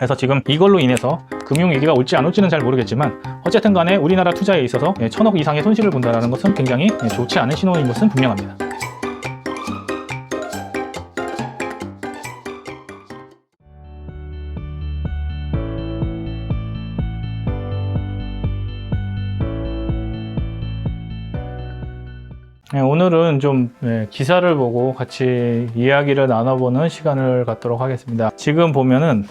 그래서 지금 이걸로 인해서 금융위기가 올지 안 올지는 잘 모르겠지만 어쨌든 간에 우리나라 투자에 있어서 1000억 이상의 손실을 본다는 것은 굉장히 좋지 않은 신호인 것은 분명합니다. 오늘은 좀 기사를 보고 같이 이야기를 나눠보는 시간을 갖도록 하겠습니다. 지금 보면은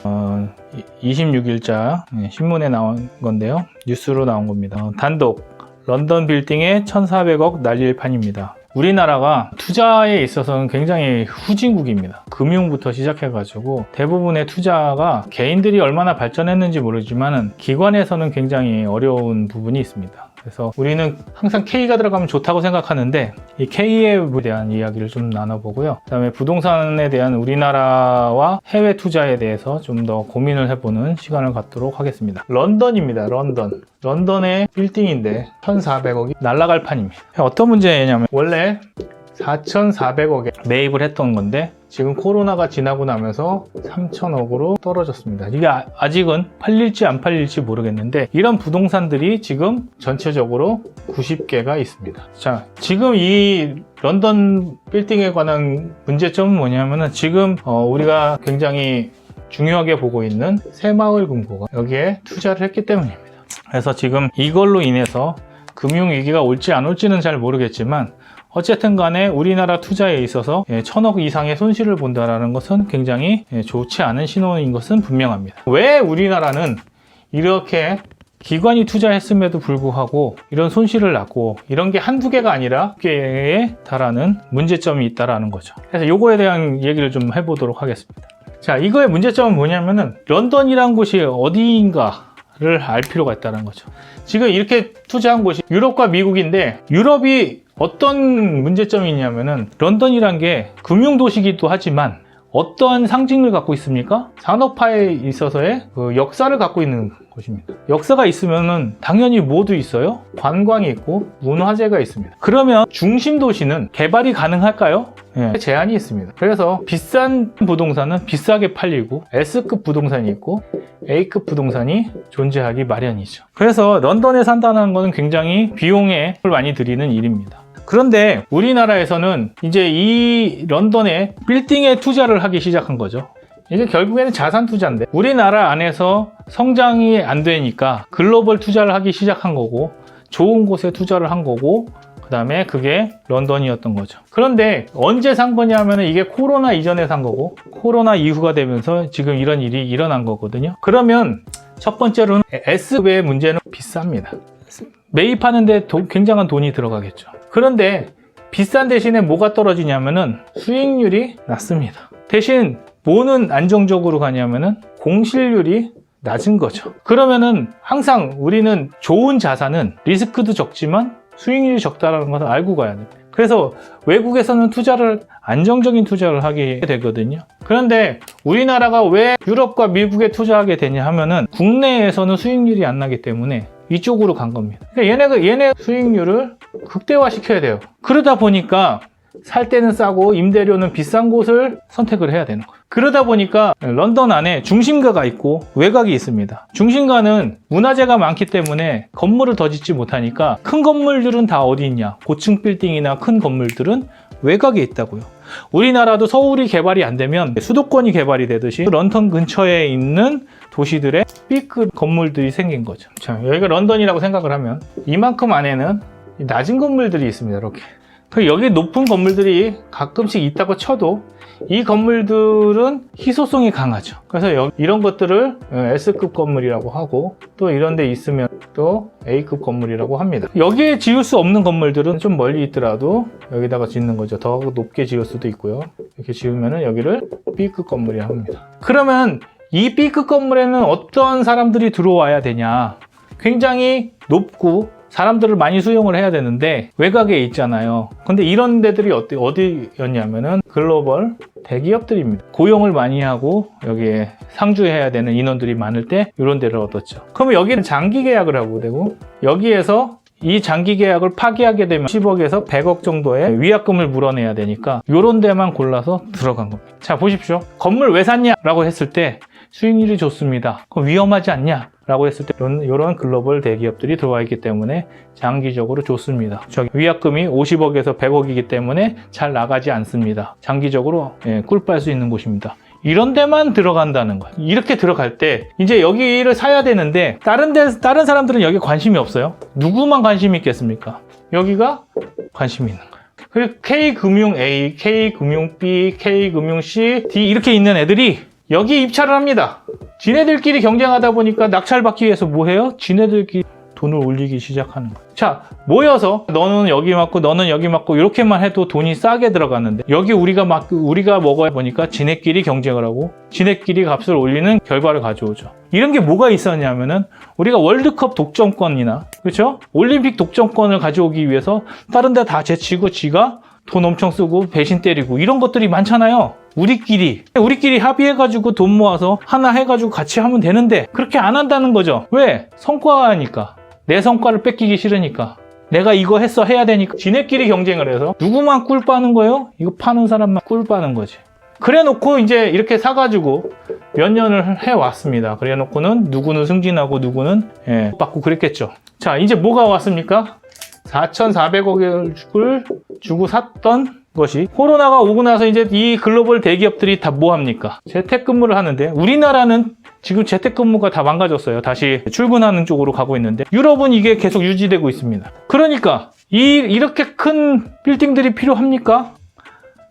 26일자 신문에 나온 건데요. 뉴스로 나온 겁니다. 단독 런던 빌딩에 1400억 날릴 판입니다. 우리나라가 투자에 있어서는 굉장히 후진국입니다. 금융부터 시작해가지고 대부분의 투자가 개인들이 얼마나 발전했는지 모르지만 기관에서는 굉장히 어려운 부분이 있습니다. 그래서 우리는 항상 K가 들어가면 좋다고 생각하는데 이 K에 대한 이야기를 좀 나눠보고요. 그 다음에 부동산에 대한 우리나라와 해외 투자에 대해서 좀 더 고민을 해보는 시간을 갖도록 하겠습니다. 런던입니다. 런던의 빌딩인데 1400억이 날아갈 판입니다. 어떤 문제냐면 원래 4,400억에 매입을 했던 건데 지금 코로나가 지나고 나면서 3,000억으로 떨어졌습니다. 이게 아직은 팔릴지 안 팔릴지 모르겠는데 이런 부동산들이 지금 전체적으로 90개가 있습니다. 자, 지금 이 런던 빌딩에 관한 문제점은 뭐냐면은 지금 우리가 굉장히 중요하게 보고 있는 새마을금고가 여기에 투자를 했기 때문입니다. 그래서 지금 이걸로 인해서 금융위기가 올지 안 올지는 잘 모르겠지만 어쨌든 간에 우리나라 투자에 있어서 1000억 이상의 손실을 본다는 것은 굉장히 좋지 않은 신호인 것은 분명합니다. 왜 우리나라는 이렇게 기관이 투자했음에도 불구하고 이런 손실을 났고 이런 게 한두 개가 아니라 개에 달하는 문제점이 있다는 거죠. 그래서 이거에 대한 얘기를 좀 해보도록 하겠습니다. 자, 이거의 문제점은 뭐냐면은 런던이란 곳이 어디인가를 알 필요가 있다는 거죠. 지금 이렇게 투자한 곳이 유럽과 미국인데 유럽이 어떤 문제점이 있냐면은 런던이란 게 금융도시기도 하지만 어떠한 상징을 갖고 있습니까? 산업화에 있어서의 그 역사를 갖고 있는 곳입니다. 역사가 있으면은 당연히 뭐도 있어요? 관광이 있고 문화재가 있습니다. 그러면 중심 도시는 개발이 가능할까요? 제한이 있습니다. 그래서 비싼 부동산은 비싸게 팔리고 S급 부동산이 있고 A급 부동산이 존재하기 마련이죠. 그래서 런던에 산다는 것은 굉장히 비용에 많이 들이는 일입니다. 그런데 우리나라에서는 이제 이 런던의 빌딩에 투자를 하기 시작한 거죠. 이게 결국에는 자산 투자인데 우리나라 안에서 성장이 안 되니까 글로벌 투자를 하기 시작한 거고 좋은 곳에 투자를 한 거고 그 다음에 그게 런던이었던 거죠. 그런데 언제 산 거냐면 이게 코로나 이전에 산 거고 코로나 이후가 되면서 지금 이런 일이 일어난 거거든요. 그러면 첫 번째로는 S급의 문제는 비쌉니다. 매입하는데 굉장한 돈이 들어가겠죠. 그런데 비싼 대신에 뭐가 떨어지냐면은 수익률이 낮습니다. 대신 뭐는 안정적으로 가냐면은 공실률이 낮은 거죠. 그러면은 항상 우리는 좋은 자산은 리스크도 적지만 수익률이 적다라는 것을 알고 가야 됩니다. 그래서 외국에서는 안정적인 투자를 하게 되거든요. 그런데 우리나라가 왜 유럽과 미국에 투자하게 되냐 하면은 국내에서는 수익률이 안 나기 때문에 이쪽으로 간 겁니다. 그러니까 얘네 수익률을 극대화시켜야 돼요. 그러다 보니까 살 때는 싸고 임대료는 비싼 곳을 선택을 해야 되는 거예요. 그러다 보니까 런던 안에 중심가가 있고 외곽이 있습니다. 중심가는 문화재가 많기 때문에 건물을 더 짓지 못하니까 큰 건물들은 다 어디 있냐? 고층 빌딩이나 큰 건물들은 외곽에 있다고요. 우리나라도 서울이 개발이 안 되면 수도권이 개발이 되듯이 런던 근처에 있는 도시들의 B급 건물들이 생긴 거죠. 자, 여기가 런던이라고 생각을 하면 이만큼 안에는 낮은 건물들이 있습니다. 이렇게. 여기 높은 건물들이 가끔씩 있다고 쳐도 이 건물들은 희소성이 강하죠. 그래서 이런 것들을 S급 건물이라고 하고 또 이런 데 있으면 또 A급 건물이라고 합니다. 여기에 지을 수 없는 건물들은 좀 멀리 있더라도 여기다가 짓는 거죠. 더 높게 지을 수도 있고요. 이렇게 지으면 여기를 B급 건물이라고 합니다. 그러면 이 B급 건물에는 어떤 사람들이 들어와야 되냐? 굉장히 높고 사람들을 많이 수용을 해야 되는데 외곽에 있잖아요. 근데 이런 데들이 어디였냐면은 글로벌 대기업들입니다. 고용을 많이 하고 여기에 상주해야 되는 인원들이 많을 때 이런 데를 얻었죠. 그러면 여기는 장기 계약을 하고 되고 여기에서 이 장기 계약을 파기하게 되면 10억에서 100억 정도의 위약금을 물어내야 되니까 이런 데만 골라서 들어간 겁니다. 자, 보십시오. 건물 왜 샀냐라고 했을 때 수익률이 좋습니다. 그럼 위험하지 않냐? 라고 했을 때 이런 글로벌 대기업들이 들어와 있기 때문에 장기적으로 좋습니다. 위약금이 50억에서 100억이기 때문에 잘 나가지 않습니다. 장기적으로 꿀 빨 수 있는 곳입니다. 이런 데만 들어간다는 거예요. 이렇게 들어갈 때 이제 여기를 사야 되는데 다른 사람들은 여기 관심이 없어요. 누구만 관심이 있겠습니까? 여기가 관심이 있는 거예요. 그리고 K금융 A, K금융 B, K금융 C, D 이렇게 있는 애들이 여기 입찰을 합니다. 지네들끼리 경쟁하다 보니까 낙찰받기 위해서 뭐 해요? 지네들끼리 돈을 올리기 시작하는 거예요. 자, 모여서 너는 여기 맞고 너는 여기 맞고 이렇게만 해도 돈이 싸게 들어갔는데 여기 우리가 먹어야 보니까 지네끼리 경쟁을 하고 지네끼리 값을 올리는 결과를 가져오죠. 이런 게 뭐가 있었냐면은 우리가 월드컵 독점권이나 그렇죠? 올림픽 독점권을 가져오기 위해서 다른 데 다 제치고 지가 돈 엄청 쓰고 배신 때리고 이런 것들이 많잖아요. 우리끼리 합의해가지고 돈 모아서 하나 해가지고 같이 하면 되는데 그렇게 안 한다는 거죠. 왜? 성과니까. 내 성과를 뺏기기 싫으니까. 내가 이거 해야 되니까. 지네끼리 경쟁을 해서 누구만 꿀 빠는 거예요? 이거 파는 사람만 꿀 빠는 거지. 그래 놓고 이제 이렇게 사가지고 몇 년을 해왔습니다. 그래 놓고는 누구는 승진하고 누구는 받고 그랬겠죠. 자, 이제 뭐가 왔습니까? 4,400억을 주고 샀던 것이 코로나가 오고 나서 이제 이 글로벌 대기업들이 다 뭐 합니까? 재택근무를 하는데 우리나라는 지금 재택근무가 다 망가졌어요. 다시 출근하는 쪽으로 가고 있는데 유럽은 이게 계속 유지되고 있습니다. 그러니까 이렇게 큰 빌딩들이 필요합니까?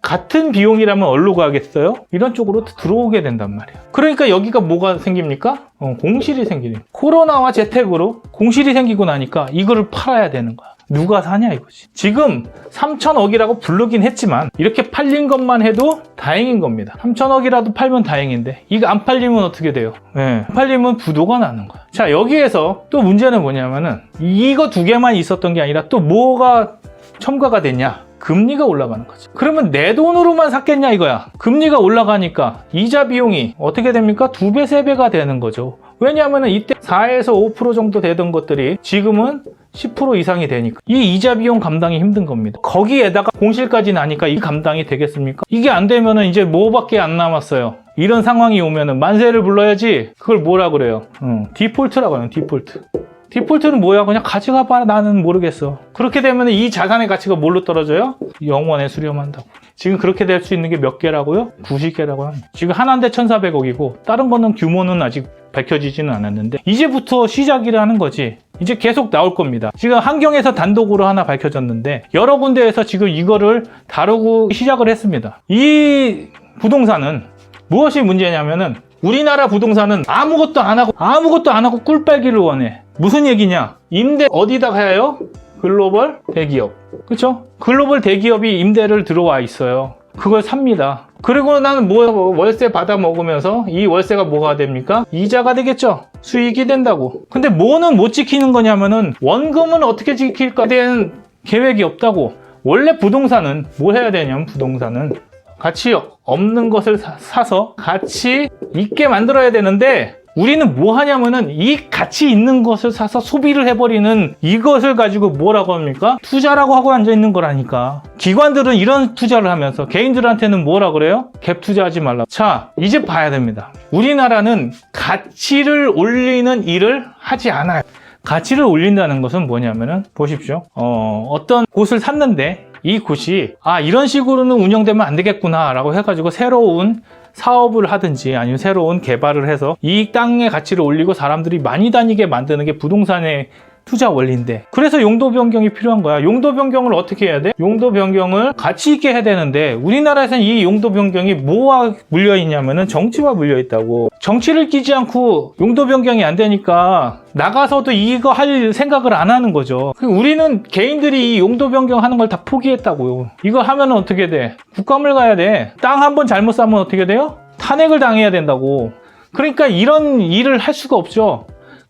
같은 비용이라면 어디로 가겠어요? 이런 쪽으로 들어오게 된단 말이에요. 그러니까 여기가 뭐가 생깁니까? 공실이 생기는. 코로나와 재택으로 공실이 생기고 나니까 이거를 팔아야 되는 거야. 누가 사냐 이거지. 지금 3천억이라고 부르긴 했지만 이렇게 팔린 것만 해도 다행인 겁니다. 3천억이라도 팔면 다행인데 이거 안 팔리면 어떻게 돼요? 안 팔리면 부도가 나는 거야. 자, 여기에서 또 문제는 뭐냐면은 이거 두 개만 있었던 게 아니라 또 뭐가 첨가가 됐냐? 금리가 올라가는 거지. 그러면 내 돈으로만 샀겠냐 이거야. 금리가 올라가니까 이자 비용이 어떻게 됩니까? 2배, 3배가 되는 거죠. 왜냐하면 이때 4에서 5% 정도 되던 것들이 지금은 10% 이상이 되니까 이 이자 비용 감당이 힘든 겁니다. 거기에다가 공실까지 나니까 이 감당이 되겠습니까? 이게 안 되면은 이제 뭐밖에 안 남았어요. 이런 상황이 오면은 만세를 불러야지. 그걸 뭐라 그래요? 디폴트라고 하는 디폴트. 디폴트는 뭐야? 그냥 가져가 봐라. 나는 모르겠어. 그렇게 되면 이 자산의 가치가 뭘로 떨어져요? 영원에 수렴한다고. 지금 그렇게 될 수 있는 게 몇 개라고요? 90개라고 합니다. 지금 하나인데 1,400억이고 다른 거는 규모는 아직 밝혀지지는 않았는데 이제부터 시작이라는 거지. 이제 계속 나올 겁니다. 지금 한경에서 단독으로 하나 밝혀졌는데 여러 군데에서 지금 이거를 다루고 시작을 했습니다. 이 부동산은 무엇이 문제냐면은 우리나라 부동산은 아무것도 안 하고 꿀 빨기를 원해. 무슨 얘기냐? 임대 어디다 가요? 글로벌 대기업. 그렇죠? 글로벌 대기업이 임대를 들어와 있어요. 그걸 삽니다. 그리고 나는 월세 받아 먹으면서 이 월세가 뭐가 됩니까? 이자가 되겠죠? 수익이 된다고. 근데 뭐는 못 지키는 거냐면은 원금은 어떻게 지킬까 대한 계획이 없다고. 원래 부동산은 뭘 해야 되냐면 부동산은 가치 없는 것을 사서 가치 있게 만들어야 되는데 우리는 뭐 하냐면은 이 가치 있는 것을 사서 소비를 해버리는 이것을 가지고 뭐라고 합니까? 투자라고 하고 앉아있는 거라니까. 기관들은 이런 투자를 하면서 개인들한테는 뭐라 그래요? 갭 투자하지 말라. 자, 이제 봐야 됩니다. 우리나라는 가치를 올리는 일을 하지 않아요. 가치를 올린다는 것은 뭐냐면은 보십시오. 어떤 곳을 샀는데 이 곳이 이런 식으로는 운영되면 안 되겠구나 라고 해가지고 새로운 사업을 하든지 아니면 새로운 개발을 해서 이 땅의 가치를 올리고 사람들이 많이 다니게 만드는 게 부동산의 투자 원리인데 그래서 용도 변경이 필요한 거야. 용도 변경을 어떻게 해야 돼? 용도 변경을 가치 있게 해야 되는데 우리나라에서는 이 용도 변경이 뭐와 물려 있냐면은 정치와 물려 있다고. 정치를 끼지 않고 용도 변경이 안 되니까 나가서도 이거 할 생각을 안 하는 거죠. 우리는 개인들이 이 용도 변경하는 걸 다 포기했다고요. 이거 하면 어떻게 돼? 국감을 가야 돼. 땅 한 번 잘못 사면 어떻게 돼요? 탄핵을 당해야 된다고. 그러니까 이런 일을 할 수가 없죠.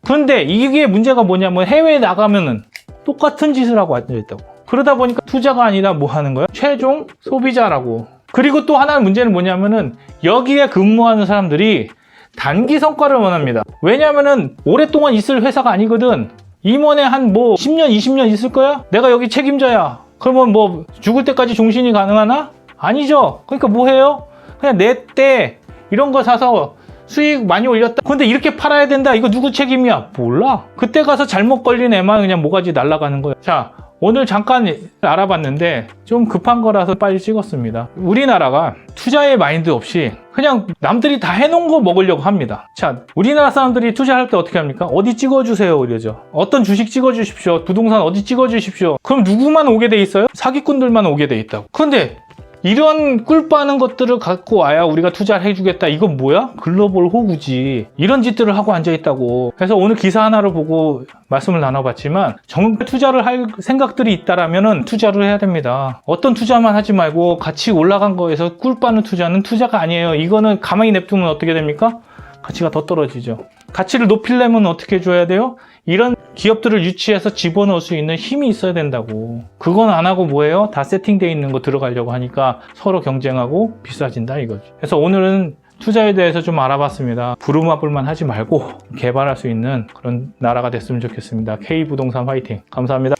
그런데 이게 문제가 뭐냐면 해외에 나가면은 똑같은 짓을 하고 앉아있다고. 그러다 보니까 투자가 아니라 뭐 하는 거야? 최종 소비자라고. 그리고 또 하나의 문제는 뭐냐면은 여기에 근무하는 사람들이 단기 성과를 원합니다. 왜냐면은 오랫동안 있을 회사가 아니거든. 임원에 한 10년, 20년 있을 거야? 내가 여기 책임자야. 그러면 죽을 때까지 종신이 가능하나? 아니죠. 그러니까 뭐 해요? 그냥 내 때 이런 거 사서 수익 많이 올렸다. 근데 이렇게 팔아야 된다. 이거 누구 책임이야? 몰라. 그때 가서 잘못 걸린 애만 그냥 모가지 날아가는 거야. 자, 오늘 잠깐 알아봤는데 좀 급한 거라서 빨리 찍었습니다. 우리나라가 투자의 마인드 없이 그냥 남들이 다 해놓은 거 먹으려고 합니다. 자, 우리나라 사람들이 투자할 때 어떻게 합니까? 어디 찍어주세요 이러죠. 어떤 주식 찍어주십시오. 부동산 어디 찍어주십시오. 그럼 누구만 오게 돼 있어요? 사기꾼들만 오게 돼 있다고. 그런데 이런 꿀 빠는 것들을 갖고 와야 우리가 투자를 해주겠다. 이건 뭐야? 글로벌 호구지. 이런 짓들을 하고 앉아있다고. 그래서 오늘 기사 하나를 보고 말씀을 나눠봤지만 정말 투자를 할 생각들이 있다라면 투자를 해야 됩니다. 어떤 투자만 하지 말고 같이 올라간 거에서 꿀 빠는 투자는 투자가 아니에요. 이거는 가만히 냅두면 어떻게 됩니까? 가치가 더 떨어지죠. 가치를 높이려면 어떻게 해줘야 돼요? 이런 기업들을 유치해서 집어넣을 수 있는 힘이 있어야 된다고. 그건 안 하고 뭐예요? 다 세팅되어 있는 거 들어가려고 하니까 서로 경쟁하고 비싸진다 이거죠. 그래서 오늘은 투자에 대해서 좀 알아봤습니다. 부루마블만 하지 말고 개발할 수 있는 그런 나라가 됐으면 좋겠습니다. K부동산 화이팅! 감사합니다.